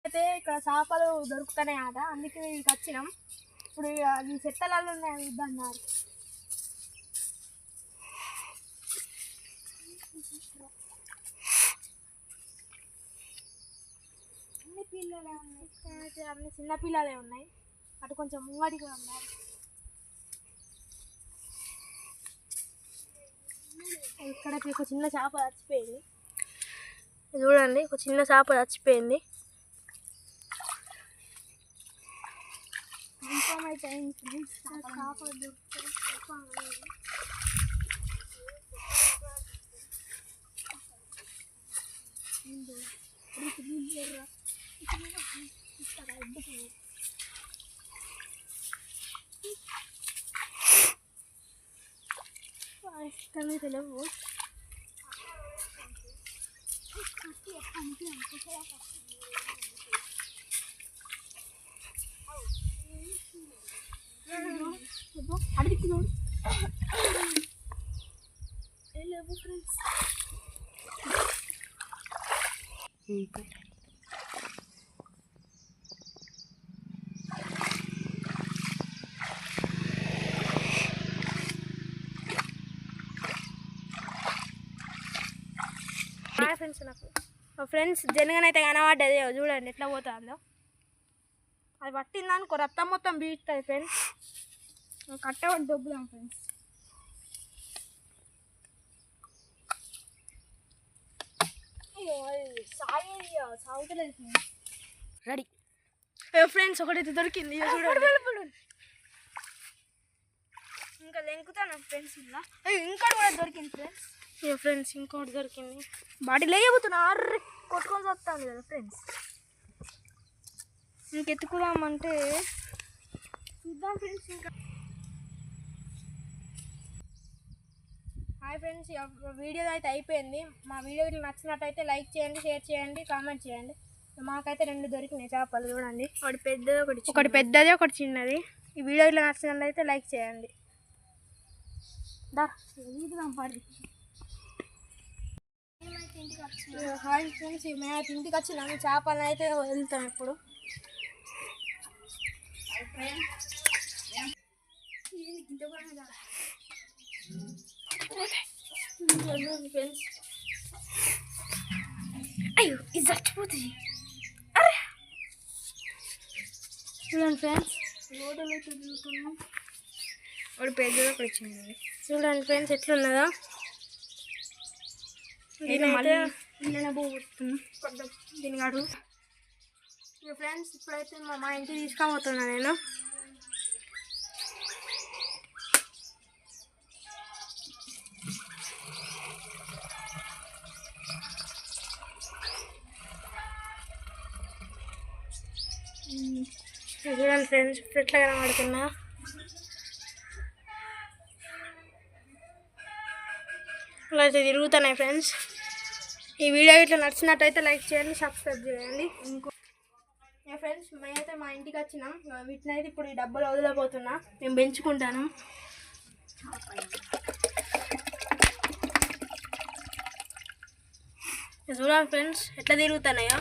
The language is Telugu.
అయితే ఇక్కడ చేపలు దొరుకుతున్నాయి ఆట, అందుకే ఇక్కడికి వచ్చినాం. ఇప్పుడు ఈ చెత్తలలో ఉన్నాయి ఇద్దన్నారు. అన్ని పిల్లలే ఉన్నాయి, అన్ని చిన్న పిల్లలే ఉన్నాయి. అటు కొంచెం ముంగడిగా ఉన్నారు. ఇక్కడ ఒక చిన్న చేప చచ్చిపోయింది చూడండి, ఒక చిన్న చేప చచ్చిపోయింది. కన్నీ తెలియవు. అడిగి చూడు లేవు ఫ్రెండ్స్. ఫ్రెండ్స్ నాకు ఫ్రెండ్స్ జనగనైతే కనబడ్డది చూడండి ఎట్లా పోతుందో. అది పట్టిందనుకో రక్తం మొత్తం బీస్తుంది ఫ్రెండ్స్. కట్టబడి దొబ్బుదాం ఫ్రెండ్స్. సాగుతలేదు ఫ్రెండ్స్. రెడీ ఫ్రెండ్స్, ఒకటైతే దొరికింది చూడండి. ఇంకా లెంకుతాను ఫ్రెండ్స్. ఇలా ఇంకోటి కూడా దొరికింది ఫ్రెండ్స్. ఫ్రెండ్స్ ఇంకోటి దొరికింది. బాడీలో వేయబోతున్నా అర్రే కొట్టుకొని వస్తాను కదా ఫ్రెండ్స్. ఇంకెత్తుకుదామంటే చూద్దాం ఫ్రెండ్స్. ఇంకా హాయ్ ఫ్రెండ్స్, వీడియో అయితే అయిపోయింది. మా వీడియో ఇట్లా నచ్చినట్టయితే లైక్ చేయండి, షేర్ చేయండి, కామెంట్ చేయండి. మాకైతే 2 దొరికినాయి చేపలు చూడండి. ఒకటి పెద్దది, ఒకటి పెద్దది, ఒకటి చిన్నది. ఈ వీడియో ఇట్లా నచ్చినట్లయితే లైక్ చేయండి. హాయ్ ఫ్రెండ్స్, మేమైతే ఇంటికి వచ్చినాము. చేపలను అయితే వెళ్తాం ఇప్పుడు. ఫ్రెండ్స్ అయ్యో ఇది చచ్చిపోతుంది. చూడండి ఫ్రెండ్స్, రోడ్డులో తిరుగుతున్నాం. ఒకటి పెద్దది, ఒకటి చిన్నది. చూడండి ఫ్రెండ్స్ ఎట్లున్నదో. దీని అడుగు ఫ్రెండ్స్. ఇప్పుడైతే మా ఇంటికి తీసుకుపోతున్నా నేను. చూడండి ఫ్రెండ్స్ ఎట్లా కనబడుతున్నా. ఇలా అయితే తిరుగుతున్నాయి ఫ్రెండ్స్. ఈ వీడియో ఇట్లా నచ్చినట్టయితే లైక్ చేయండి, సబ్స్క్రైబ్ చేయండి. ఇంకో ఫ్రెండ్స్, మేమైతే మా ఇంటికి వచ్చినాం. వీటిని అయితే ఇప్పుడు ఈ డబ్బాలో వదిలిపోతున్నా. మేము పెంచుకుంటాను. చూడండి ఫ్రెండ్స్ ఎట్లా తిరుగుతున్నాయో.